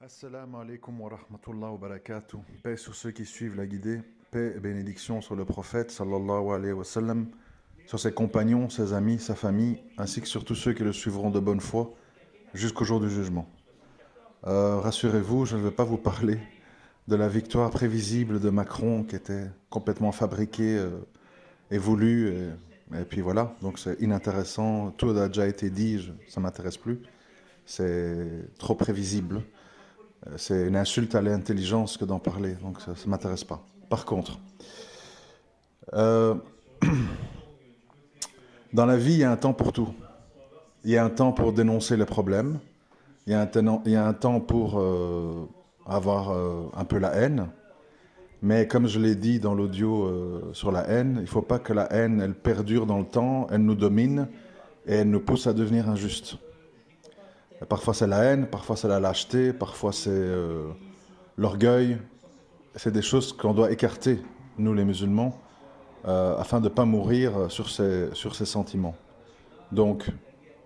Assalamu alaikum wa rahmatullahi wa barakatuh. Paix sur ceux qui suivent la guidée, paix et bénédiction sur le prophète sallallahu alayhi wa sallam, sur ses compagnons, ses amis, sa famille, ainsi que sur tous ceux qui le suivront de bonne foi jusqu'au jour du jugement. Rassurez-vous, je ne vais pas vous parler de la victoire prévisible de Macron qui était complètement fabriquée et voulue. Et puis voilà, donc c'est inintéressant, tout a déjà été dit, ça ne m'intéresse plus. C'est trop prévisible. C'est une insulte à l'intelligence que d'en parler, donc ça ne m'intéresse pas. Par contre, euh, dans la vie, il y a un temps pour tout. Il y a un temps pour dénoncer les problèmes, il y a un temps pour avoir un peu la haine, mais comme je l'ai dit dans l'audio sur la haine, il ne faut pas que la haine, elle perdure dans le temps, elle nous domine et elle nous pousse à devenir injustes. Parfois c'est la haine, parfois c'est la lâcheté, parfois c'est l'orgueil. C'est des choses qu'on doit écarter, nous les musulmans, afin de ne pas mourir sur ces sentiments. Donc,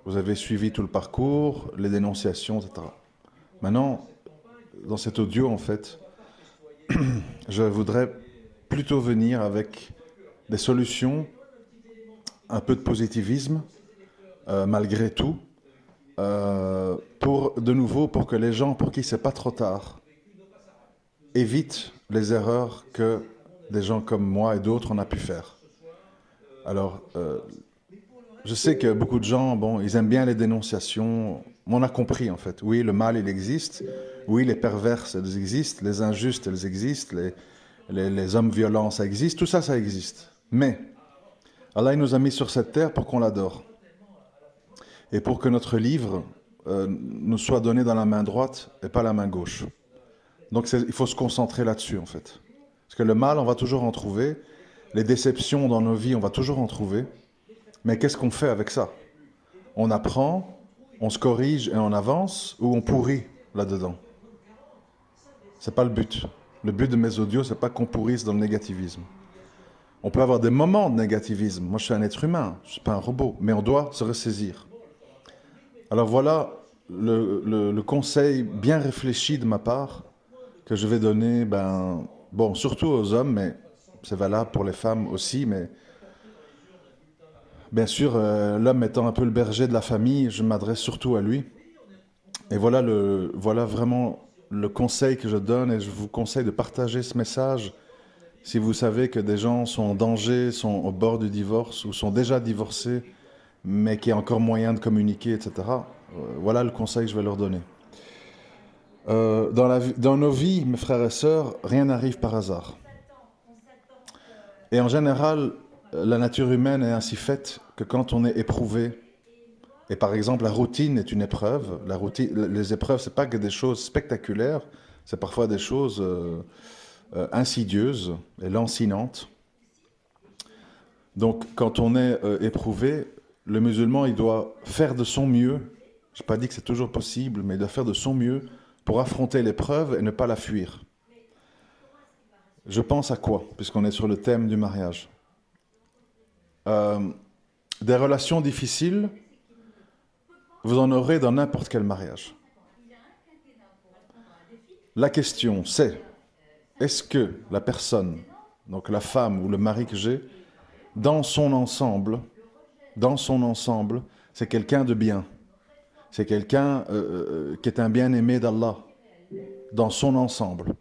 vous avez suivi tout le parcours, les dénonciations, etc. Maintenant, dans cet audio, en fait, je voudrais plutôt venir avec des solutions, un peu de positivisme, malgré tout, pour que les gens, pour qui c'est pas trop tard, évitent les erreurs que des gens comme moi et d'autres on a pu faire. Alors, je sais que beaucoup de gens, bon, ils aiment bien les dénonciations. On a compris, en fait. Oui, le mal, il existe. Oui, les perverses, elles existent. Les injustes, elles existent. Les hommes violents, ça existe. Tout ça, ça existe. Mais, Allah, il nous a mis sur cette terre pour qu'on l'adore. Et pour que notre livre nous soit donné dans la main droite et pas la main gauche. Donc, il faut se concentrer là-dessus, en fait. Parce que le mal, on va toujours en trouver. Les déceptions dans nos vies, on va toujours en trouver. Mais qu'est-ce qu'on fait avec ça? On apprend, on se corrige et on avance, ou on pourrit là-dedans? C'est pas le but. Le but de mes audios, c'est pas qu'on pourrisse dans le négativisme. On peut avoir des moments de négativisme. Moi, je suis un être humain, je suis pas un robot, mais on doit se ressaisir. Alors voilà le conseil bien réfléchi de ma part que je vais donner, bon, surtout aux hommes, mais c'est valable pour les femmes aussi, mais bien sûr, l'homme étant un peu le berger de la famille, je m'adresse surtout à lui. Et voilà vraiment le conseil que je donne, et je vous conseille de partager ce message si vous savez que des gens sont en danger, sont au bord du divorce ou sont déjà divorcés, mais qu'il y a encore moyen de communiquer, etc. Voilà le conseil que je vais leur donner. Dans nos vies, mes frères et sœurs, rien n'arrive par hasard. Et en général, la nature humaine est ainsi faite que quand on est éprouvé, et par exemple la routine est une épreuve, les épreuves, c'est pas que des choses spectaculaires, c'est parfois des choses insidieuses et lancinantes. Donc quand on est éprouvé, le musulman, il doit faire de son mieux, je n'ai pas dit que c'est toujours possible, mais il doit faire de son mieux pour affronter l'épreuve et ne pas la fuir. Je pense à quoi, puisqu'on est sur le thème du mariage? Des relations difficiles, vous en aurez dans n'importe quel mariage. La question c'est, est-ce que la personne, donc la femme ou le mari que j'ai, dans son ensemble, c'est quelqu'un de bien. C'est quelqu'un qui est un bien-aimé d'Allah, dans son ensemble.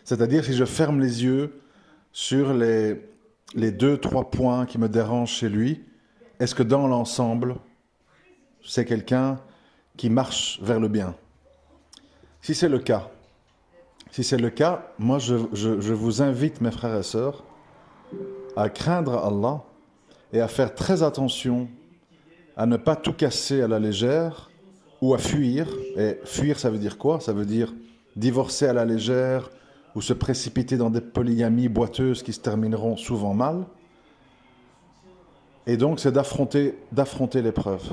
C'est-à-dire, si je ferme les yeux sur les 2-3 points qui me dérangent chez lui, est-ce que dans l'ensemble, c'est quelqu'un qui marche vers le bien? Si c'est le cas, moi je vous invite, mes frères et sœurs, à craindre Allah et à faire très attention à ne pas tout casser à la légère ou à fuir. Et fuir, ça veut dire quoi? Ça veut dire divorcer à la légère ou se précipiter dans des polygamies boiteuses qui se termineront souvent mal. Et donc, c'est d'affronter l'épreuve.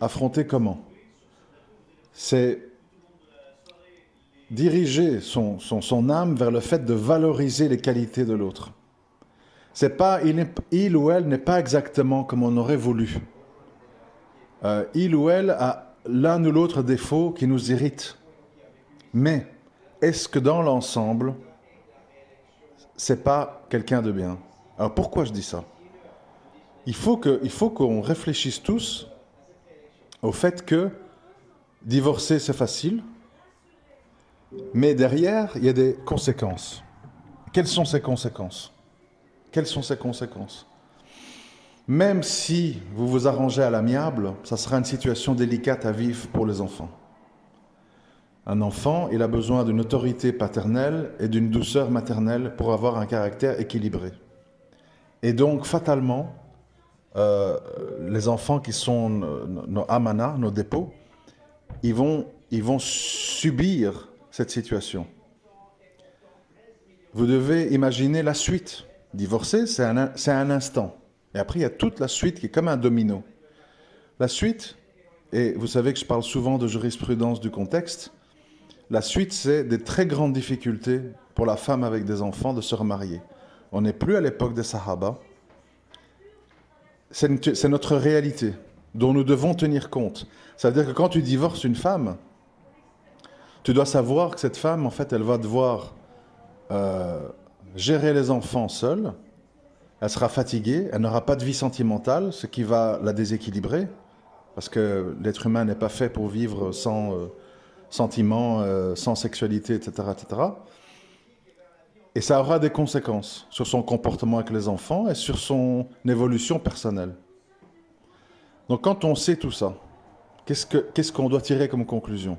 Affronter comment? C'est diriger son âme vers le fait de valoriser les qualités de l'autre. C'est pas, il ou elle n'est pas exactement comme on aurait voulu. Il ou elle a l'un ou l'autre défaut qui nous irrite. Mais est-ce que dans l'ensemble, c'est pas quelqu'un de bien? Alors pourquoi je dis ça? Il faut qu'on réfléchisse tous au fait que divorcer c'est facile, mais derrière il y a des conséquences. Quelles sont ces conséquences? Quelles sont ces conséquences? Même si vous vous arrangez à l'amiable, ça sera une situation délicate à vivre pour les enfants. Un enfant, il a besoin d'une autorité paternelle et d'une douceur maternelle pour avoir un caractère équilibré. Et donc, fatalement, les enfants qui sont nos amanas, nos dépôts, ils vont subir cette situation. Vous devez imaginer la suite. Divorcer, c'est un instant. Et après, il y a toute la suite qui est comme un domino. La suite, et vous savez que je parle souvent de jurisprudence du contexte, la suite, c'est des très grandes difficultés pour la femme avec des enfants de se remarier. On n'est plus à l'époque des Sahaba. C'est notre réalité dont nous devons tenir compte. Ça veut dire que quand tu divorces une femme, tu dois savoir que cette femme, en fait, elle va devoir gérer les enfants seule. Elle sera fatiguée, elle n'aura pas de vie sentimentale, ce qui va la déséquilibrer, parce que l'être humain n'est pas fait pour vivre sans sentiments, sans sexualité, etc., etc. Et ça aura des conséquences sur son comportement avec les enfants et sur son évolution personnelle. Donc quand on sait tout ça, qu'est-ce qu'on doit tirer comme conclusion?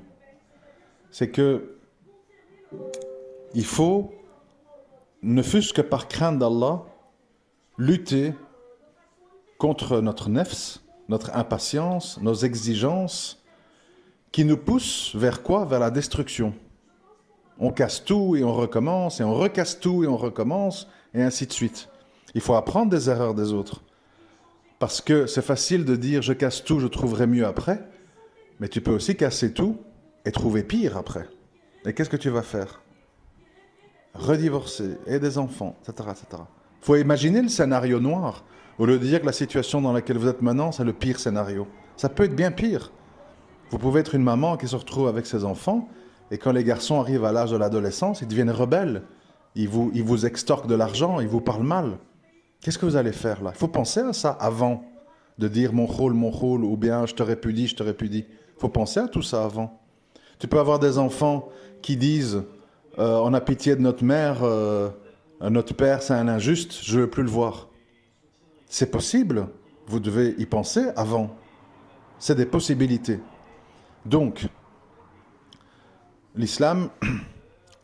C'est que il faut, ne fût-ce que par crainte d'Allah, lutter contre notre nefs, notre impatience, nos exigences, qui nous poussent vers quoi? Vers la destruction. On casse tout et on recommence, et on recasse tout et on recommence, et ainsi de suite. Il faut apprendre des erreurs des autres. Parce que c'est facile de dire « je casse tout, je trouverai mieux après », mais tu peux aussi casser tout et trouver pire après. Et qu'est-ce que tu vas faire? Redivorcer, et des enfants, etc., etc. Il faut imaginer le scénario noir, au lieu de dire que la situation dans laquelle vous êtes maintenant, c'est le pire scénario. Ça peut être bien pire. Vous pouvez être une maman qui se retrouve avec ses enfants, et quand les garçons arrivent à l'âge de l'adolescence, ils deviennent rebelles. Ils vous extorquent de l'argent, ils vous parlent mal. Qu'est-ce que vous allez faire là? Il faut penser à ça avant de dire mon rôle, ou bien je te répudie. Il faut penser à tout ça avant. Tu peux avoir des enfants qui disent on a pitié de notre mère, notre père c'est un injuste, je ne veux plus le voir. C'est possible, vous devez y penser avant. C'est des possibilités. Donc, l'islam,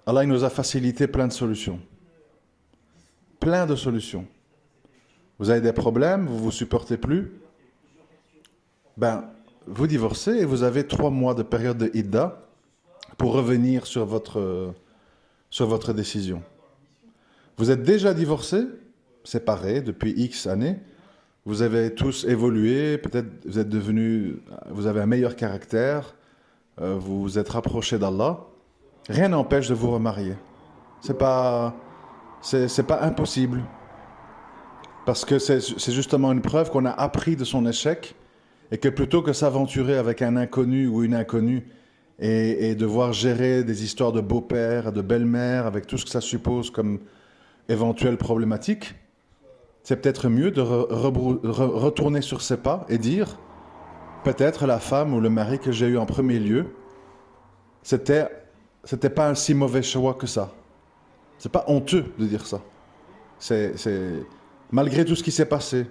Allah il nous a facilité plein de solutions. Plein de solutions. Vous avez des problèmes, vous ne vous supportez plus, vous divorcez et vous avez 3 mois de période de idda pour revenir sur votre décision. Vous êtes déjà divorcés, séparés depuis X années, vous avez tous évolué, peut-être vous avez un meilleur caractère, vous vous êtes rapprochés d'Allah, rien n'empêche de vous remarier. C'est pas impossible. Parce que c'est justement une preuve qu'on a appris de son échec et que plutôt que s'aventurer avec un inconnu ou une inconnue et devoir gérer des histoires de beau-père, de belle-mère, avec tout ce que ça suppose comme éventuelle problématique, c'est peut-être mieux de retourner sur ses pas et dire peut-être la femme ou le mari que j'ai eu en premier lieu, c'était pas un si mauvais choix que ça. C'est pas honteux de dire ça. C'est malgré tout ce qui s'est passé.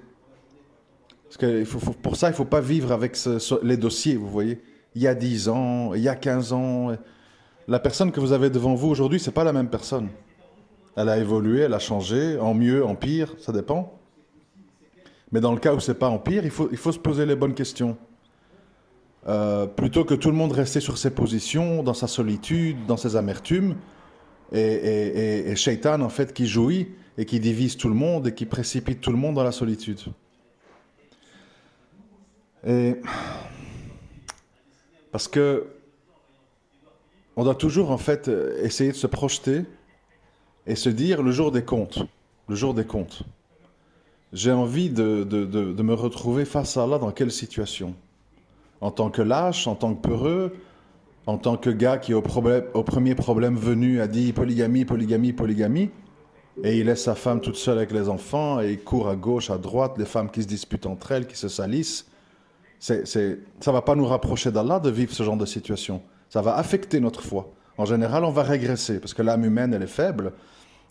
Parce que pour ça, il ne faut pas vivre avec les dossiers, vous voyez. Il y a 10 ans, il y a 15 ans. La personne que vous avez devant vous aujourd'hui, ce n'est pas la même personne. Elle a évolué, elle a changé, en mieux, en pire, ça dépend. Mais dans le cas où ce n'est pas en pire, il faut se poser les bonnes questions. Plutôt que tout le monde rester sur ses positions, dans sa solitude, dans ses amertumes, et Shaitan, en fait, qui jouit et qui divise tout le monde et qui précipite tout le monde dans la solitude. Et parce que on doit toujours, en fait, essayer de se projeter et se dire le jour des comptes. Le jour des comptes. J'ai envie de me retrouver face à Allah dans quelle situation? En tant que lâche, en tant que peureux, en tant que gars qui, au premier problème venu, a dit polygamie, polygamie, polygamie, et il laisse sa femme toute seule avec les enfants, et il court à gauche, à droite, les femmes qui se disputent entre elles, qui se salissent. Ça ne va pas nous rapprocher d'Allah de vivre ce genre de situation. Ça va affecter notre foi. En général, on va régresser, parce que l'âme humaine, elle est faible.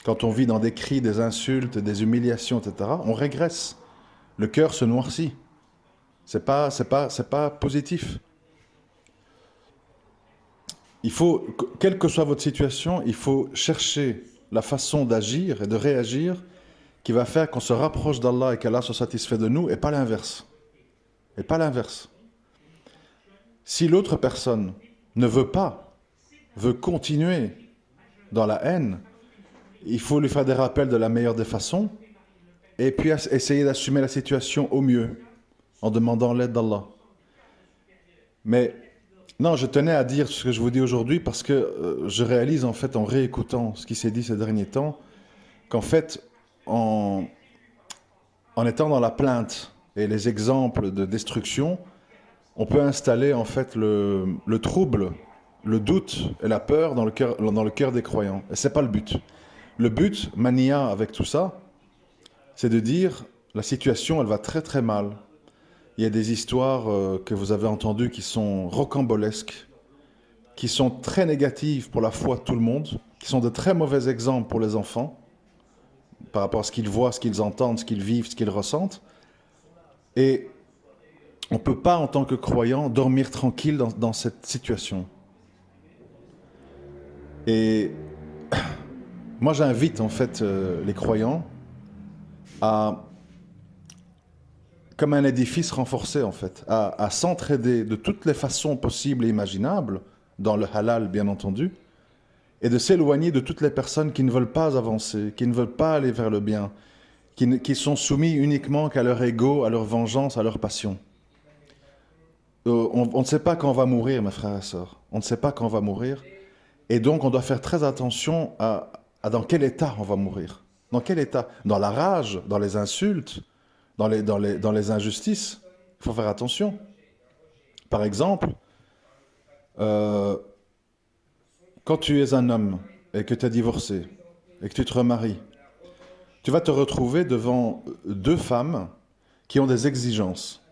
Quand on vit dans des cris, des insultes, des humiliations, etc., on régresse. Le cœur se noircit. C'est pas positif. Il faut, quelle que soit votre situation, il faut chercher la façon d'agir et de réagir qui va faire qu'on se rapproche d'Allah et qu'Allah se satisfait de nous, et pas l'inverse. Et pas l'inverse. Si l'autre personne ne veut pas, veut continuer dans la haine, il faut lui faire des rappels de la meilleure des façons, et puis essayer d'assumer la situation au mieux, en demandant l'aide d'Allah. Mais non, je tenais à dire ce que je vous dis aujourd'hui parce que je réalise en fait en réécoutant ce qui s'est dit ces derniers temps, qu'en fait, en étant dans la plainte et les exemples de destruction, on peut installer en fait le trouble, le doute et la peur dans le cœur des croyants. Et c'est pas le but. Le but, mania avec tout ça, c'est de dire la situation elle va très très mal. Il y a des histoires que vous avez entendues qui sont rocambolesques, qui sont très négatives pour la foi de tout le monde, qui sont de très mauvais exemples pour les enfants, par rapport à ce qu'ils voient, ce qu'ils entendent, ce qu'ils vivent, ce qu'ils ressentent. Et on ne peut pas, en tant que croyant, dormir tranquille dans cette situation. Et moi, j'invite en fait les croyants à, comme un édifice renforcé en fait, à s'entraider de toutes les façons possibles et imaginables, dans le halal bien entendu, et de s'éloigner de toutes les personnes qui ne veulent pas avancer, qui ne veulent pas aller vers le bien, qui sont soumis uniquement qu'à leur ego, à leur vengeance, à leur passion. On ne sait pas quand on va mourir, mes frères et sœurs. On ne sait pas quand on va mourir. Et donc, on doit faire très attention à dans quel état on va mourir. Dans quel état? Dans la rage, dans les insultes, dans les injustices. Il faut faire attention. Par exemple, quand tu es un homme et que tu es divorcé et que tu te remaries, tu vas te retrouver devant deux femmes qui ont des exigences.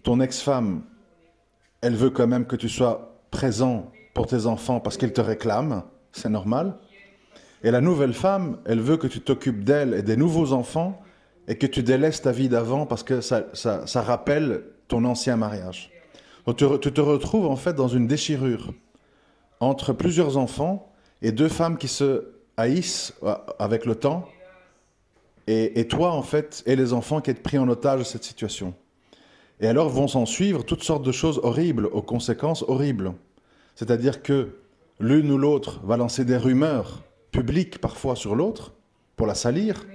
Ton ex-femme, elle veut quand même que tu sois présent pour tes enfants parce qu'elle te réclame, c'est normal. Et la nouvelle femme, elle veut que tu t'occupes d'elle et des nouveaux enfants et que tu délaisses ta vie d'avant parce que ça rappelle ton ancien mariage. Donc tu te retrouves en fait dans une déchirure entre plusieurs enfants et deux femmes qui se haïssent avec le temps et toi en fait et les enfants qui êtes pris en otage de cette situation. Et alors vont s'en suivre toutes sortes de choses horribles, aux conséquences horribles. C'est-à-dire que l'une ou l'autre va lancer des rumeurs publiques parfois sur l'autre pour la salir.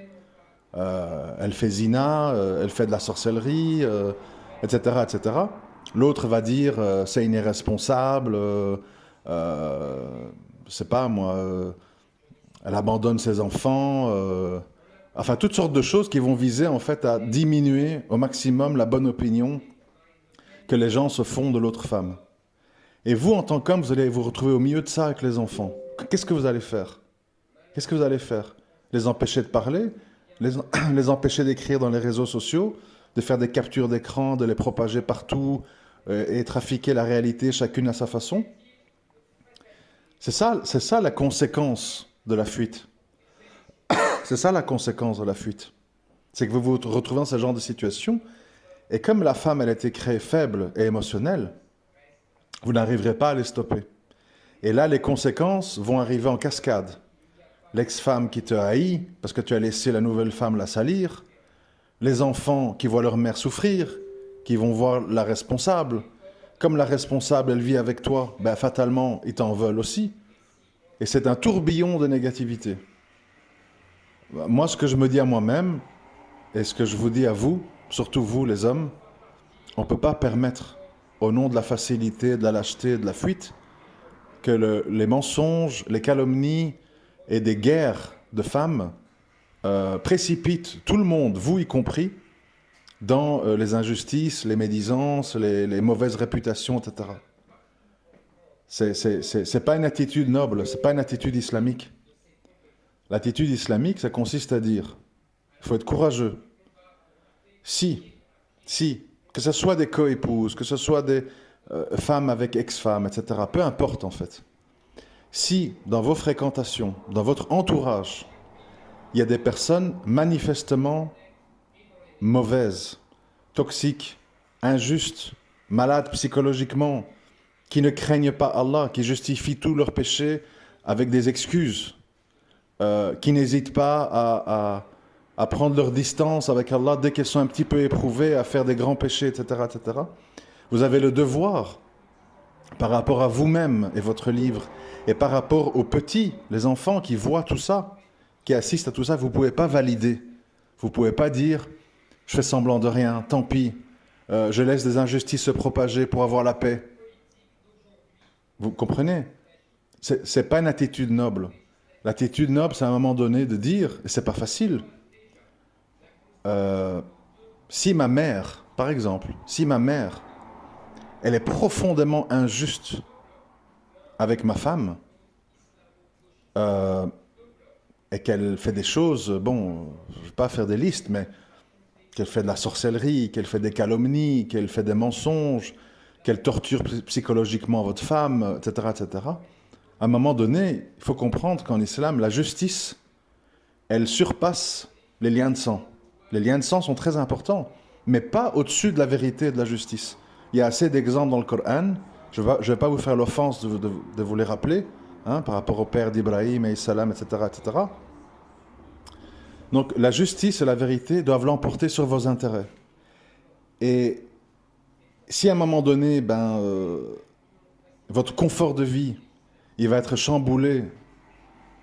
Elle fait zina, elle fait de la sorcellerie, etc., etc. L'autre va dire c'est une irresponsable, je sais pas moi, elle abandonne ses enfants. Enfin, toutes sortes de choses qui vont viser en fait à diminuer au maximum la bonne opinion que les gens se font de l'autre femme. Et vous, en tant qu'homme, vous allez vous retrouver au milieu de ça avec les enfants. Qu'est-ce que vous allez faire? Qu'est-ce que vous allez faire? Les empêcher de parler? Les empêcher d'écrire dans les réseaux sociaux? De faire des captures d'écran, de les propager partout et trafiquer la réalité chacune à sa façon? C'est ça la conséquence de la fuite. C'est ça la conséquence de la fuite. C'est que vous vous retrouvez dans ce genre de situation, et comme la femme, elle a été créée faible et émotionnelle, vous n'arriverez pas à les stopper. Et là, les conséquences vont arriver en cascade. L'ex-femme qui te haït, parce que tu as laissé la nouvelle femme la salir, les enfants qui voient leur mère souffrir, qui vont voir la responsable. Comme la responsable, elle vit avec toi, ben fatalement, ils t'en veulent aussi. Et c'est un tourbillon de négativité. Moi, ce que je me dis à moi-même, et ce que je vous dis à vous, surtout vous les hommes, on ne peut pas permettre, au nom de la facilité, de la lâcheté, de la fuite, que les mensonges, les calomnies et des guerres de femmes précipitent tout le monde, vous y compris, dans les injustices, les médisances, les mauvaises réputations, etc. C'est pas une attitude noble, c'est pas une attitude islamique. L'attitude islamique, ça consiste à dire, il faut être courageux. Si, que ce soit des co-épouses, que ce soit des femmes avec ex-femmes, etc., peu importe en fait. Si, dans vos fréquentations, dans votre entourage, il y a des personnes manifestement mauvaises, toxiques, injustes, malades psychologiquement, qui ne craignent pas Allah, qui justifient tous leurs péchés avec des excuses, qui n'hésitent pas à prendre leur distance avec Allah dès qu'elles sont un petit peu éprouvées, à faire des grands péchés, etc., etc. Vous avez le devoir, par rapport à vous-même et votre livre, et par rapport aux petits, les enfants qui voient tout ça, qui assistent à tout ça, vous ne pouvez pas valider. Vous ne pouvez pas dire « je fais semblant de rien, tant pis, je laisse des injustices se propager pour avoir la paix ». Vous comprenez? Ce n'est pas une attitude noble. L'attitude noble, c'est à un moment donné de dire, et c'est pas facile, si ma mère, par exemple, si ma mère, elle est profondément injuste avec ma femme, et qu'elle fait des choses, bon, je ne vais pas faire des listes, mais qu'elle fait de la sorcellerie, qu'elle fait des calomnies, qu'elle fait des mensonges, qu'elle torture psychologiquement votre femme, etc., etc., à un moment donné, il faut comprendre qu'en islam, la justice, elle surpasse les liens de sang. Les liens de sang sont très importants, mais pas au-dessus de la vérité et de la justice. Il y a assez d'exemples dans le Coran, je ne vais pas vous faire l'offense de vous les rappeler, hein, par rapport au père d'Ibrahim, et salam, etc., etc. Donc la justice et la vérité doivent l'emporter sur vos intérêts. Et si à un moment donné, votre confort de vie, il va être chamboulé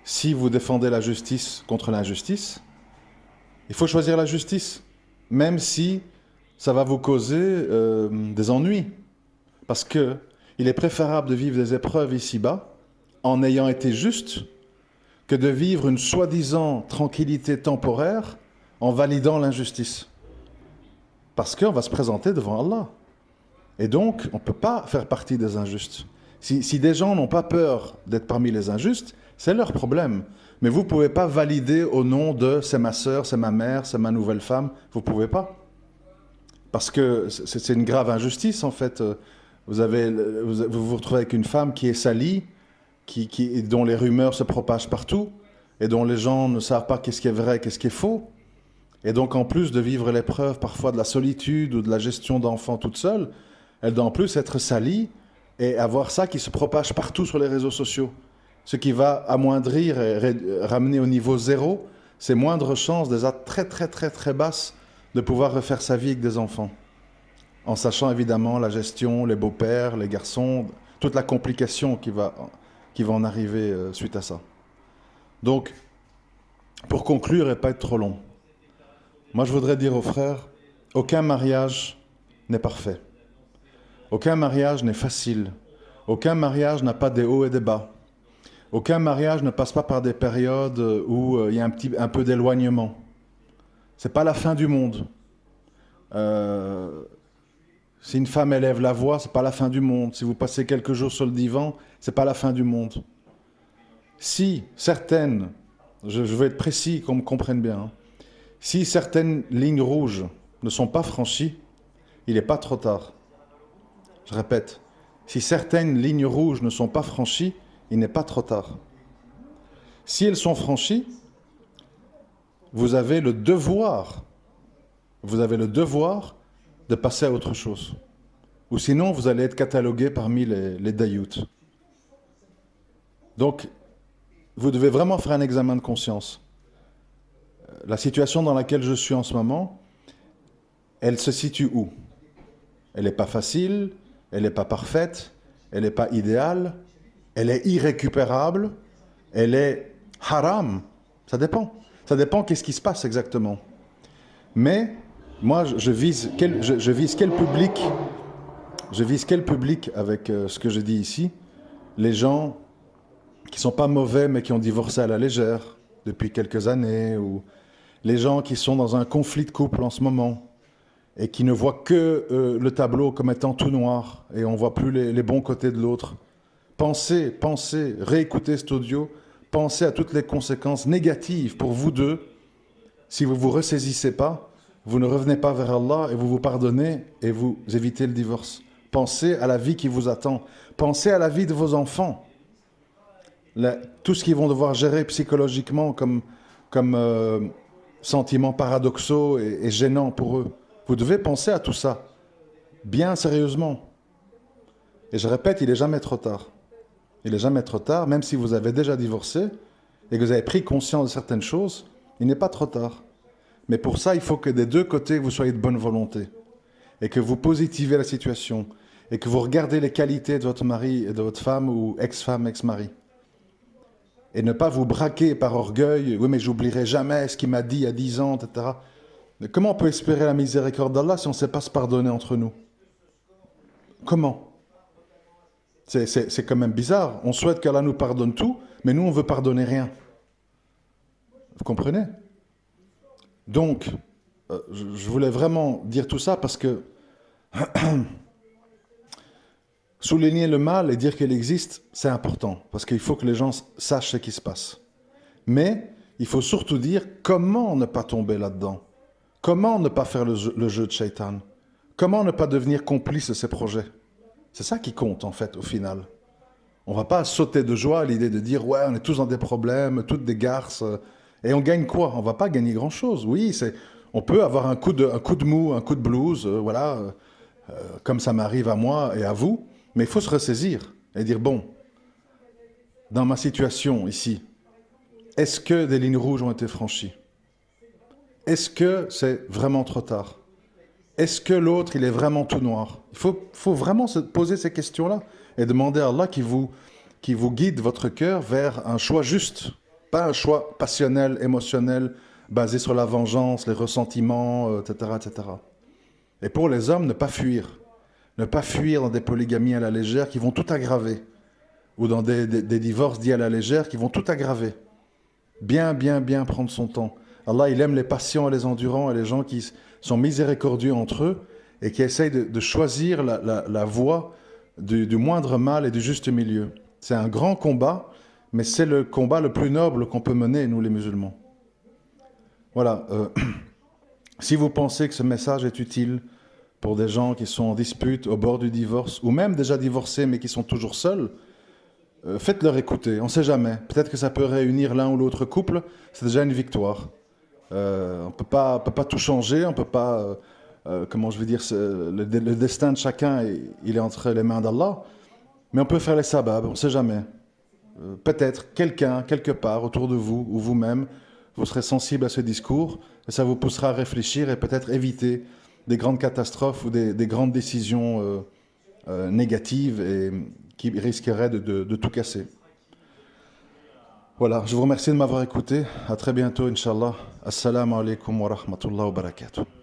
si vous défendez la justice contre l'injustice, il faut choisir la justice, même si ça va vous causer des ennuis. Parce que il est préférable de vivre des épreuves ici-bas en ayant été juste que de vivre une soi-disant tranquillité temporaire en validant l'injustice. Parce qu'on va se présenter devant Allah. Et donc, on ne peut pas faire partie des injustes. Si des gens n'ont pas peur d'être parmi les injustes, c'est leur problème. Mais vous ne pouvez pas valider au nom de « c'est ma sœur, c'est ma mère, c'est ma nouvelle femme ». Vous ne pouvez pas. Parce que c'est une grave injustice, en fait. Vous vous retrouvez avec une femme qui est salie, dont les rumeurs se propagent partout, et dont les gens ne savent pas qu'est-ce qui est vrai, qu'est-ce qui est faux. Et donc, en plus de vivre l'épreuve parfois de la solitude ou de la gestion d'enfants toute seule, elle doit en plus être salie et avoir ça qui se propage partout sur les réseaux sociaux. Ce qui va amoindrir et ramener au niveau zéro ses moindres chances, déjà très très très très basses, de pouvoir refaire sa vie avec des enfants. En sachant évidemment la gestion, les beaux-pères, les garçons, toute la complication qui va en arriver suite à ça. Donc, pour conclure et pas être trop long, moi je voudrais dire aux frères, aucun mariage n'est parfait. Aucun mariage n'est facile. Aucun mariage n'a pas des hauts et des bas. Aucun mariage ne passe pas par des périodes où il y a un peu d'éloignement. C'est pas la fin du monde. Si une femme élève la voix, c'est pas la fin du monde. Si vous passez quelques jours sur le divan, c'est pas la fin du monde. Si certaines, je veux être précis, qu'on me comprenne bien, hein, si certaines lignes rouges ne sont pas franchies, il n'est pas trop tard. Je répète, si certaines lignes rouges ne sont pas franchies, il n'est pas trop tard. Si elles sont franchies, vous avez le devoir de passer à autre chose. Ou sinon, vous allez être catalogué parmi les dayoutes. Donc, vous devez vraiment faire un examen de conscience. La situation dans laquelle je suis en ce moment, elle se situe où? Elle n'est pas facile, elle n'est pas parfaite, elle n'est pas idéale, elle est irrécupérable, elle est haram. Ça dépend. Ça dépend qu'est-ce qui se passe exactement. Mais moi, je vise quel public? Je vise quel public avec ce que je dis ici? Les gens qui ne sont pas mauvais mais qui ont divorcé à la légère depuis quelques années, ou les gens qui sont dans un conflit de couple en ce moment et qui ne voient que le tableau comme étant tout noir et on ne voit plus les bons côtés de l'autre Pensez, réécoutez cet audio, pensez à toutes les conséquences négatives pour vous deux. Si vous ne vous ressaisissez pas, vous ne revenez pas vers Allah et vous vous pardonnez et vous évitez le divorce. Pensez à la vie qui vous attend. Pensez à la vie de vos enfants. Tout ce qu'ils vont devoir gérer psychologiquement comme sentiments paradoxaux et gênants pour eux. Vous devez penser à tout ça, bien sérieusement. Et je répète, il n'est jamais trop tard. Il n'est jamais trop tard, même si vous avez déjà divorcé et que vous avez pris conscience de certaines choses, il n'est pas trop tard. Mais pour ça, il faut que des deux côtés, vous soyez de bonne volonté et que vous positivez la situation et que vous regardez les qualités de votre mari et de votre femme ou ex-femme, ex-mari. Et ne pas vous braquer par orgueil. Oui, mais j'oublierai jamais ce qu'il m'a dit il y a 10 ans, etc. Mais comment on peut espérer la miséricorde d'Allah si on ne sait pas se pardonner entre nous? Comment? C'est quand même bizarre. On souhaite qu'Allah nous pardonne tout, mais nous, on ne veut pardonner rien. Vous comprenez? Donc, je voulais vraiment dire tout ça parce que souligner le mal et dire qu'il existe, c'est important, parce qu'il faut que les gens sachent ce qui se passe. Mais il faut surtout dire comment ne pas tomber là-dedans. Comment ne pas faire le jeu de Shaitan. Comment ne pas devenir complice de ses projets. C'est ça qui compte, en fait, au final. On ne va pas sauter de joie à l'idée de dire « Ouais, on est tous dans des problèmes, toutes des garces. » Et on gagne quoi? On ne va pas gagner grand-chose. Oui, on peut avoir un coup de mou, un coup de blues, comme ça m'arrive à moi et à vous. Mais il faut se ressaisir et dire, bon, dans ma situation ici, est-ce que des lignes rouges ont été franchies? Est-ce que c'est vraiment trop tard? Est-ce que l'autre, il est vraiment tout noir? Il faut vraiment se poser ces questions-là et demander à Allah qui vous guide votre cœur vers un choix juste, pas un choix passionnel, émotionnel, basé sur la vengeance, les ressentiments, etc., etc. Et pour les hommes, ne pas fuir. Ne pas fuir dans des polygamies à la légère qui vont tout aggraver. Ou dans des divorces dits à la légère qui vont tout aggraver. Bien prendre son temps. Allah, il aime les patients et les endurants et les gens qui sont miséricordieux entre eux et qui essayent de choisir la voie du moindre mal et du juste milieu. C'est un grand combat, mais c'est le combat le plus noble qu'on peut mener, nous les musulmans. Voilà. Si vous pensez que ce message est utile pour des gens qui sont en dispute, au bord du divorce, ou même déjà divorcés mais qui sont toujours seuls, faites-leur écouter, on ne sait jamais. Peut-être que ça peut réunir l'un ou l'autre couple, c'est déjà une victoire. On ne peut pas tout changer, on ne peut pas, le destin de chacun, il est entre les mains d'Allah, mais on peut faire les sababs, on ne sait jamais. Peut-être quelqu'un, quelque part, autour de vous, ou vous-même, vous serez sensible à ce discours, et ça vous poussera à réfléchir et peut-être éviter des grandes catastrophes ou des grandes décisions négatives et qui risqueraient de tout casser. Voilà, je vous remercie de m'avoir écouté. À très bientôt, Inch'Allah. Assalamu alaikum wa rahmatullahi wa barakatuh.